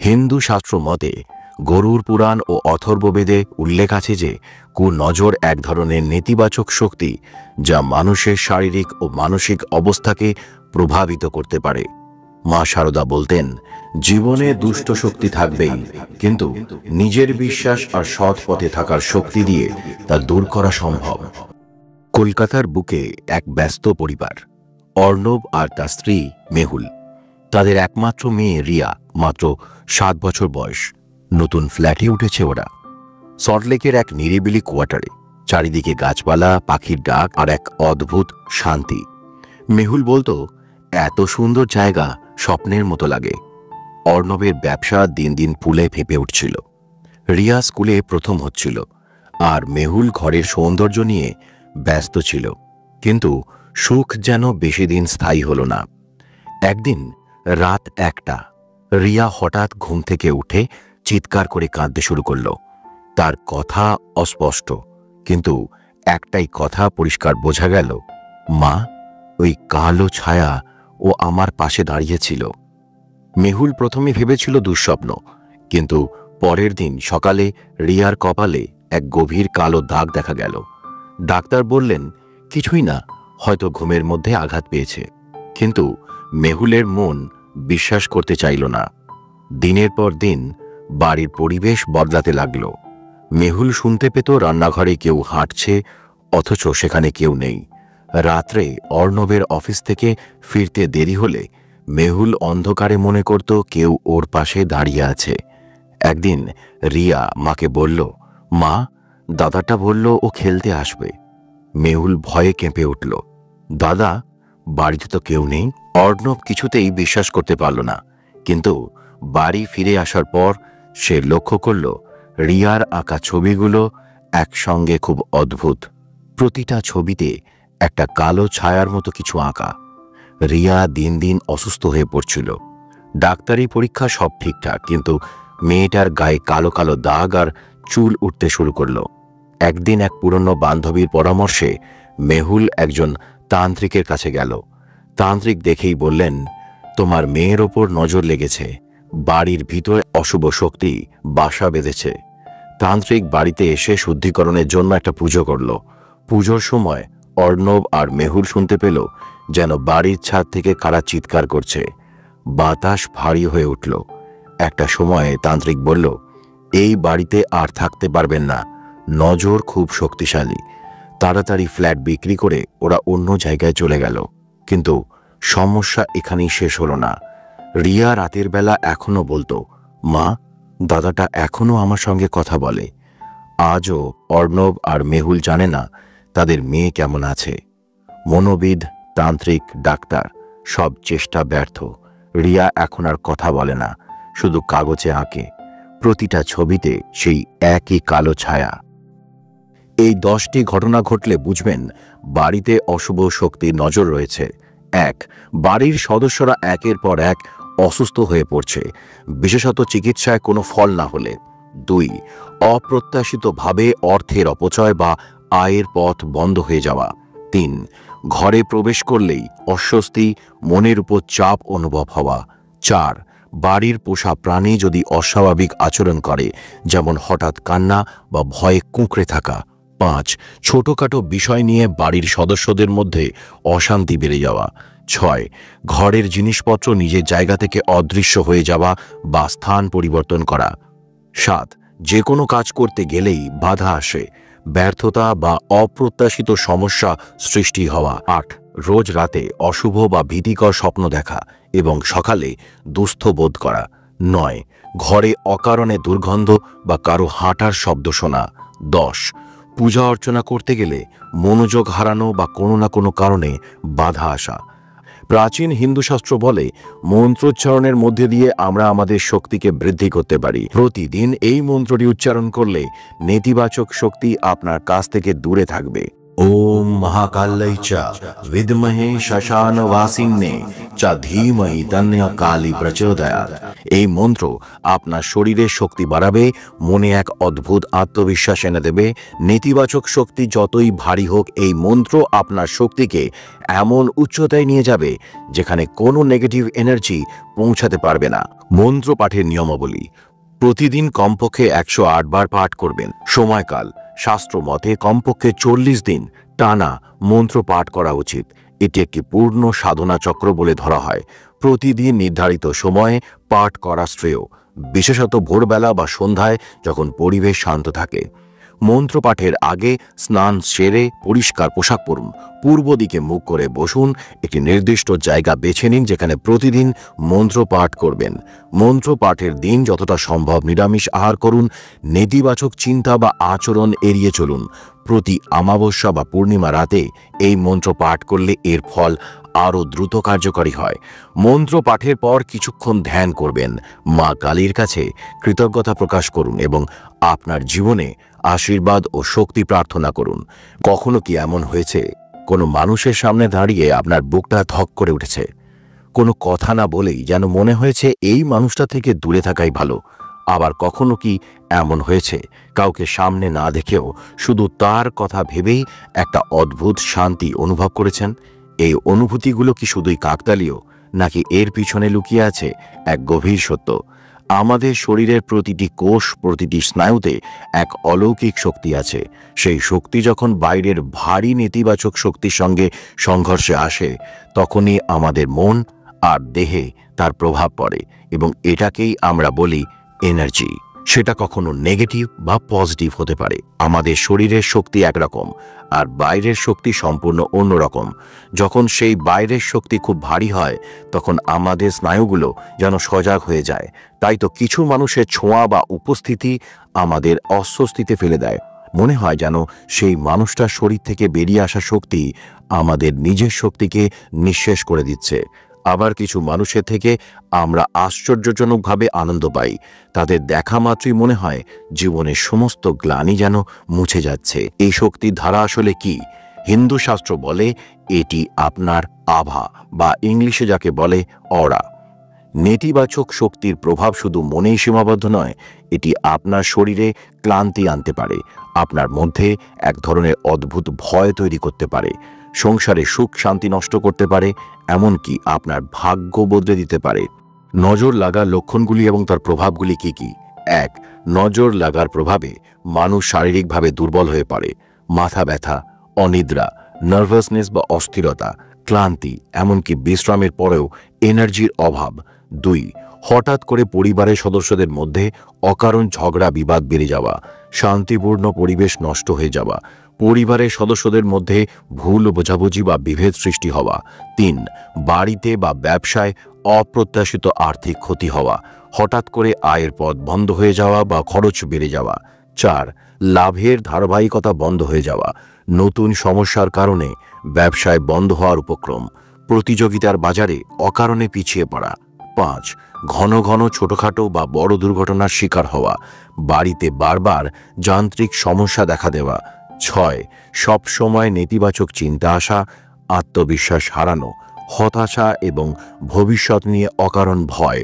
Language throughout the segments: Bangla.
হিন্দু শাস্ত্র মতে গরুড় পুরাণ ও অথর্ববেদে উল্লেখ আছে যে কুনজর এক ধরনের নেতিবাচক শক্তি, যা মানুষের শারীরিক ও মানসিক অবস্থাকে প্রভাবিত করতে পারে। মা শারদা বলতেন, জীবনে দুষ্ট শক্তি থাকবেই, কিন্তু নিজের বিশ্বাস আর সৎ পথে থাকার শক্তি দিয়ে তা দূর করা সম্ভব। কলকাতার বুকে এক ব্যস্ত পরিবার, অর্ণব আর তার স্ত্রী মেহুল। তাদের একমাত্র মেয়ে রিয়া, মাত্র 7 বছর বয়স। নতুন ফ্ল্যাটে উঠেছে ওরা, সল্টলেকের এক নিরিবিলি কোয়ার্টারে। চারিদিকে গাছপালা, পাখির ডাক আর এক অদ্ভুত শান্তি। মেহুল বলতো, এত সুন্দর জায়গা স্বপ্নের মতো লাগে। অর্ণবের ব্যবসা দিন দিন ফুলে ফেঁপে উঠছিল। রিয়া স্কুলে প্রথম হচ্ছিল, আর মেহুল ঘরের সৌন্দর্য নিয়ে ব্যস্ত ছিল। কিন্তু সুখ যেন বেশি দিন স্থায়ী হল না। একদিন রাত 1টা, রিয়া হঠাৎ ঘুম থেকে উঠে চিৎকার করে কাঁদতে শুরু করল। তার কথা অস্পষ্ট, কিন্তু একটাই কথা পরিষ্কার বোঝা গেল, মা, ওই কালো ছায়া ও আমার পাশে দাঁড়িয়েছিল। মেহুল প্রথমে ভেবেছিল দুঃস্বপ্ন, কিন্তু পরের দিন সকালে রিয়ার কপালে এক গভীর কালো দাগ দেখা গেল। ডাক্তার বললেন, কিছুই না, হয়তো ঘুমের মধ্যে আঘাত পেয়েছে। কিন্তু মেহুলের মন বিশ্বাস করতে চাইল না। দিনের পর দিন বাড়ির পরিবেশ বদলাতে লাগল। মেহুল শুনতে পেত রান্নাঘরে কেউ হাঁটছে, অথচ সেখানে কেউ নেই। রাত্রে অর্ণবের অফিস থেকে ফিরতে দেরি হলে মেহুল অন্ধকারে মনে করত কেউ ওর পাশে দাঁড়িয়ে আছে। একদিন রিয়া মাকে বলল, মা, দাদাটা বলল ও খেলতে আসবে। মেহুল ভয়ে কেঁপে উঠল, দাদা, বাড়িতে তো কেউ নেই। অর্ণব কিছুতেই বিশ্বাস করতে পারল না, কিন্তু বাড়ি ফিরে আসার পর সে লক্ষ্য করল রিয়ার আঁকা ছবিগুলো একসঙ্গে খুব অদ্ভুত। প্রতিটা ছবিতে একটা কালো ছায়ার মতো কিছু আঁকা। রিয়া দিন দিন অসুস্থ হয়ে পড়ছিল। ডাক্তারি পরীক্ষা সব ঠিকঠাক, কিন্তু মেয়েটার গায়ে কালো কালো দাগ আর চুল উঠতে শুরু করল। একদিন এক পুরনো বান্ধবীর পরামর্শে মেহুল একজন তান্ত্রিকের কাছে গেল। তান্ত্রিক দেখেই বললেন, তোমার মেয়ের ওপর নজর লেগেছে, বাড়ির ভিতরে অশুভ শক্তি বাসা বেঁধেছে। তান্ত্রিক বাড়িতে এসে শুদ্ধিকরণের জন্য একটা পুজো করল। পুজোর সময় অর্ণব আর মেহুল শুনতে পেল যেন বাড়ির ছাদ থেকে কারা চিৎকার করছে। বাতাস ভারী হয়ে উঠল। একটা সময়ে তান্ত্রিক বলল, এই বাড়িতে আর থাকতে পারবেন না, নজর খুব শক্তিশালী। তাড়াতাড়ি ফ্ল্যাট বিক্রি করে ওরা অন্য জায়গায় চলে গেল। কিন্তু সমস্যা এখানেই শেষ হলো না। রিয়া রাতের বেলা এখনো বলতো, মা, দাদাটা এখনো আমার সঙ্গে কথা বলে। আজও অর্ণব আর মেহুল জানে না তাদের মেয়ে কেমন আছে। মনোবিদ, তান্ত্রিক, ডাক্তার, সব চেষ্টা ব্যর্থ। রিয়া এখন আর কথা বলে না, শুধু কাগজে আঁকে। প্রতিটা ছবিতে সেই একই কালো ছায়া। এই 10টি ঘটনা ঘটলে বুঝবেন বাড়িতে অশুভ শক্তির নজর রয়েছে। 1, বাড়ির সদস্যরা একের পর এক অসুস্থ হয়ে পড়ছে, বিশেষত চিকিৎসায় কোনো ফল না হলে। 2, অপ্রত্যাশিতভাবে অর্থের অপচয় বা আয়ের পথ বন্ধ হয়ে যাওয়া। 3, ঘরে প্রবেশ করলেই অস্বস্তি, মনের উপর চাপ অনুভব হওয়া। 4, বাড়ির পোষা প্রাণী যদি অস্বাভাবিক আচরণ করে, যেমন হঠাৎ কান্না বা ভয়ে কুঁকড়ে থাকা। 5, ছোটখাটো বিষয় নিয়ে বাড়ির সদস্যদের মধ্যে অশান্তি বেড়ে যাওয়া। 6, ঘরের জিনিসপত্র নিজের জায়গা থেকে অদৃশ্য হয়ে যাওয়া বা স্থান পরিবর্তন করা। 7, যে কোনো কাজ করতে গেলেই বাধা আসে, ব্যর্থতা বা অপ্রত্যাশিত সমস্যা সৃষ্টি হওয়া। 8, রোজ রাতে অশুভ বা ভীতিকর স্বপ্ন দেখা এবং সকালে দুস্থ বোধ করা। 9, ঘরে অকারণে দুর্গন্ধ বা কারো হাঁটার শব্দ শোনা। 10, পূজা অর্চনা করতে গেলে মনোযোগ হারানো বা কোনো না কোনো কারণে বাধা আসা। প্রাচীন হিন্দু শাস্ত্র বলে, মন্ত্রোচ্চারণের মধ্যে দিয়ে আমরা আমাদের শক্তিকে বৃদ্ধি করতে পারি। প্রতিদিন এই মন্ত্রটি উচ্চারণ করলে নেতিবাচক শক্তি আপনার কাছ থেকে দূরে থাকবে। ওম মহাকাল্যৈ চ বিদ্মহে শ্মশানবাসিন্যে চ ধীমহি তন্নঃ কালী প্রচোদয়াৎ। এই মন্ত্র আপনার শরীরের শক্তি বাড়াবে, মনে এক অদ্ভুত আত্মবিশ্বাস এনে দেবে। নেতিবাচক শক্তি যতই ভারী হোক, এই মন্ত্র আপনার শক্তিকে এমন উচ্চতায় নিয়ে যাবে যেখানে কোনো নেগেটিভ এনার্জি পৌঁছাতে পারবে না। মন্ত্র পাঠের নিয়মাবলী: প্রতিদিন কমপক্ষে 108 বার পাঠ করবেন। সময়কাল: শাস্ত্র মতে কমপক্ষে 40 দিন টানা মন্ত্র পাঠ করা উচিত। এটি একটি পূর্ণ সাধনা চক্র বলে ধরা হয়। প্রতিদিন নির্ধারিত সময়ে পাঠ করা শ্রেয়, বিশেষত ভোরবেলা বা সন্ধ্যায় যখন পরিবেশ শান্ত থাকে। মন্ত্র পাঠের আগে স্নান সেরে পরিষ্কার পোশাক পরুন। পূর্ব দিকে মুখ করে বসুন। একটি নির্দিষ্ট জায়গা বেছে নিন যেখানে প্রতিদিন মন্ত্র পাঠ করবেন। মন্ত্র পাঠের দিন যতটা সম্ভব নিরামিষ আহার করুন। নেতিবাচক চিন্তা বা আচরণ এড়িয়ে চলুন। প্রতি অমাবস্যা বা পূর্ণিমা রাতে এই মন্ত্র পাঠ করলে এর ফল আরও দ্রুত কার্যকরী হয়। মন্ত্র পাঠের পর কিছুক্ষণ ধ্যান করবেন। মা কালীর কাছে কৃতজ্ঞতা প্রকাশ করুন এবং আপনার জীবনে আশীর্বাদ ও শক্তি প্রার্থনা করুন। কখনো কি এমন হয়েছে কোনো মানুষের সামনে দাঁড়িয়ে আপনার বুকটা ধক করে উঠেছে? কোনো কথা না বলেই যেন মনে হয়েছে এই মানুষটা থেকে দূরে থাকাই ভালো। আবার কখনো কি এমন হয়েছে কাউকে সামনে না দেখেও শুধু তার কথা ভেবেই একটা অদ্ভুত শান্তি অনুভব করেছেন? এই অনুভূতিগুলো কি শুধুই কাকতালীয়, নাকি এর পিছনে লুকিয়ে আছে এক গভীর সত্য? আমাদের শরীরের প্রতিটি কোষ, প্রতিটি স্নায়ুতে এক অলৌকিক শক্তি আছে। সেই শক্তি যখন বাইরের ভারী নেতিবাচক শক্তির সঙ্গে সংঘর্ষে আসে, তখনই আমাদের মন আর দেহে তার প্রভাব পড়ে এবং এটাকেই আমরা বলি এনার্জি। সেটা কখনো নেগেটিভ বা পজিটিভ হতে পারে। আমাদের শরীরের শক্তি একরকম আর বাইরের শক্তি সম্পূর্ণ অন্যরকম। যখন সেই বাইরের শক্তি খুব ভারী হয়, তখন আমাদের স্নায়ুগুলো যেন সজাগ হয়ে যায়। তাই তো কিছু মানুষের ছোঁয়া বা উপস্থিতি আমাদের অস্বস্তিতে ফেলে দেয়। মনে হয় যেন সেই মানুষটার শরীর থেকে বেরিয়ে আসা শক্তি আমাদের নিজের শক্তিকে নিঃশেষ করে দিচ্ছে। আবার কিছু মানুষের থেকে আমরা আশ্চর্যজনকভাবে আনন্দ পাই। তাদের দেখা মাত্রই মনে হয় জীবনের সমস্ত গ্লানি যেন মুছে যাচ্ছে। এই শক্তির ধারা আসলে কি? হিন্দু শাস্ত্র বলে এটি আপনার আভা, বা ইংলিশে যাকে বলে অরা। নেতিবাচক শক্তির প্রভাব শুধু মনেই সীমাবদ্ধ নয়, এটি আপনার শরীরে ক্লান্তি আনতে পারে, আপনার মধ্যে এক ধরনের অদ্ভুত ভয় তৈরি করতে পারে, সংসারে সুখ শান্তি নষ্ট করতে পারে, এমনকি আপনার ভাগ্য বদলে দিতে পারে। নজর লাগার লক্ষণগুলি এবং তার প্রভাবগুলি কি কি? 1. নজর লাগার প্রভাবে মানুষ শারীরিকভাবে দুর্বল হয়ে পড়ে। মাথা ব্যথা, অনিদ্রা, নার্ভাসনেস বা অস্থিরতা, ক্লান্তি, এমনকি বিশ্রামের পরেও এনার্জির অভাব। 2. হঠাৎ করে পরিবারের সদস্যদের মধ্যে অকারণ ঝগড়া বিবাদ বেড়ে যাওয়া, শান্তিপূর্ণ পরিবেশ নষ্ট হয়ে যাওয়া, পরিবারের সদস্যদের মধ্যে ভুল বোঝাবুঝি বা বিভেদ সৃষ্টি হওয়া। 3. বাড়িতে বা ব্যবসায় অপ্রত্যাশিত আর্থিক ক্ষতি হওয়া, হঠাৎ করে আয়ের পথ বন্ধ হয়ে যাওয়া বা খরচ বেড়ে যাওয়া। 4. লাভের ধারাবাহিকতা বন্ধ হয়ে যাওয়া, নতুন সমস্যার কারণে ব্যবসায় বন্ধ হওয়ার উপক্রম, প্রতিযোগিতার বাজারে অকারণে পিছিয়ে পড়া। 5. ঘন ঘন ছোটখাটো বা বড় দুর্ঘটনার শিকার হওয়া, বাড়িতে বারবার যান্ত্রিক সমস্যা দেখা দেওয়া। 6. সবসময় নেতিবাচক চিন্তা আসা, আত্মবিশ্বাস হারানো, হতাশা এবং ভবিষ্যৎ নিয়ে অকারণ ভয়।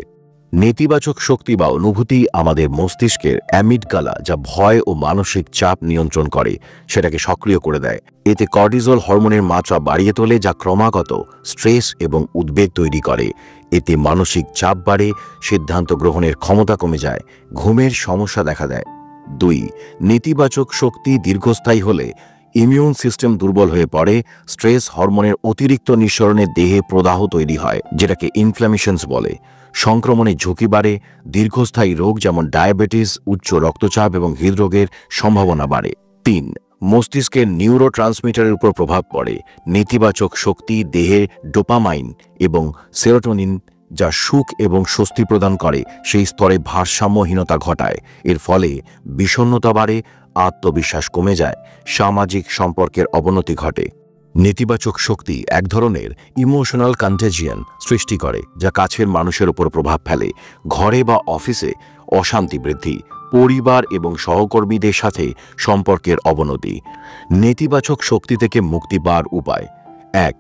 নেতিবাচক শক্তি বা অনুভূতি আমাদের মস্তিষ্কের অ্যামিগডালা, যা ভয় ও মানসিক চাপ নিয়ন্ত্রণ করে, সেটাকে সক্রিয় করে দেয়। এতে কর্টিসল হরমোনের মাত্রা বাড়িয়ে তোলে, যা ক্রমাগত স্ট্রেস এবং উদ্বেগ তৈরি করে। এতে মানসিক চাপ বাড়ে, সিদ্ধান্ত গ্রহণের ক্ষমতা কমে যায়, ঘুমের সমস্যা দেখা দেয়। 2. নেতিবাচক শক্তি দীর্ঘস্থায়ী হলে ইমিউন সিস্টেম দুর্বল হয়ে পড়ে। স্ট্রেস হরমোনের অতিরিক্ত নিঃসরণে দেহে প্রদাহ তৈরি হয়, যেটাকে ইনফ্ল্যামেশনস বলে। সংক্রমণের ঝুঁকি বাড়ে, দীর্ঘস্থায়ী রোগ যেমন ডায়াবেটিস, উচ্চ রক্তচাপ এবং হৃদরোগের সম্ভাবনা বাড়ে। 3. মস্তিষ্কের নিউরো ট্রান্সমিটারের উপর প্রভাব পড়ে। নেতিবাচক শক্তি দেহে ডোপামাইন এবং সেরোটোনিন, যা সুখ এবং স্বস্তি প্রদান করে, সেই স্তরে ভারসাম্যহীনতা ঘটায়। এর ফলে বিষণ্ণতা বাড়ে, আত্মবিশ্বাস কমে যায়, সামাজিক সম্পর্কের অবনতি ঘটে। নেতিবাচক শক্তি এক ধরনের ইমোশনাল কন্টেজিয়ন সৃষ্টি করে, যা কাছের মানুষের উপর প্রভাব ফেলে। ঘরে বা অফিসে অশান্তি বৃদ্ধি, পরিবার এবং সহকর্মীদের সাথে সম্পর্কের অবনতি। নেতিবাচক শক্তি থেকে মুক্তি পাওয়ার উপায়: 1.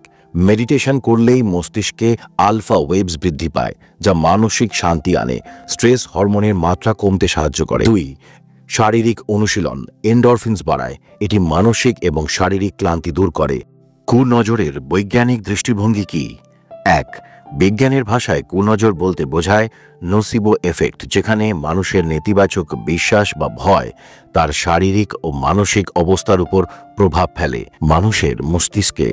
মেডিটেশন করলেই মস্তিষ্কে আলফা ওয়েভস বৃদ্ধি পায়, যা মানসিক শান্তি আনে, স্ট্রেস হরমোনের মাত্রা কমতে সাহায্য করে। 2. শারীরিক অনুশীলন এন্ডরফিনস বাড়ায়। এটি মানসিক এবং শারীরিক ক্লান্তি দূর করে। কুনজরের বৈজ্ঞানিক দৃষ্টিভঙ্গি কি? 1. বিজ্ঞানের ভাষায় কুনজর বলতে বোঝায় নোসিবো এফেক্ট, যেখানে মানুষের নেতিবাচক বিশ্বাস বা ভয় তার শারীরিক ও মানসিক অবস্থার উপর প্রভাব ফেলে। মানুষের মস্তিষ্কে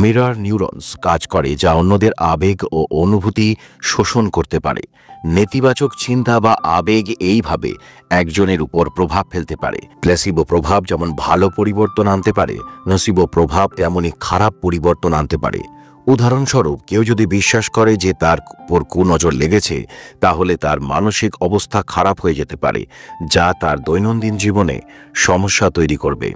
মিরর নিউরনস কাজ করে, যা অন্যদের আবেগ ও অনুভূতি শোষণ করতে পারে। নেতিবাচক চিন্তা বা আবেগ এইভাবে একজনের উপর প্রভাব ফেলতে পারে। প্লেসিবো প্রভাব যেমন ভালো পরিবর্তন আনতে পারে, নসিবো প্রভাব তেমনই খারাপ পরিবর্তন আনতে পারে। উদাহরণস্বরূপ, কেউ যদি বিশ্বাস করে যে তার উপর কুনজর লেগেছে, তাহলে তার মানসিক অবস্থা খারাপ হয়ে যেতে পারে, যা তার দৈনন্দিন জীবনে সমস্যা তৈরি করবে।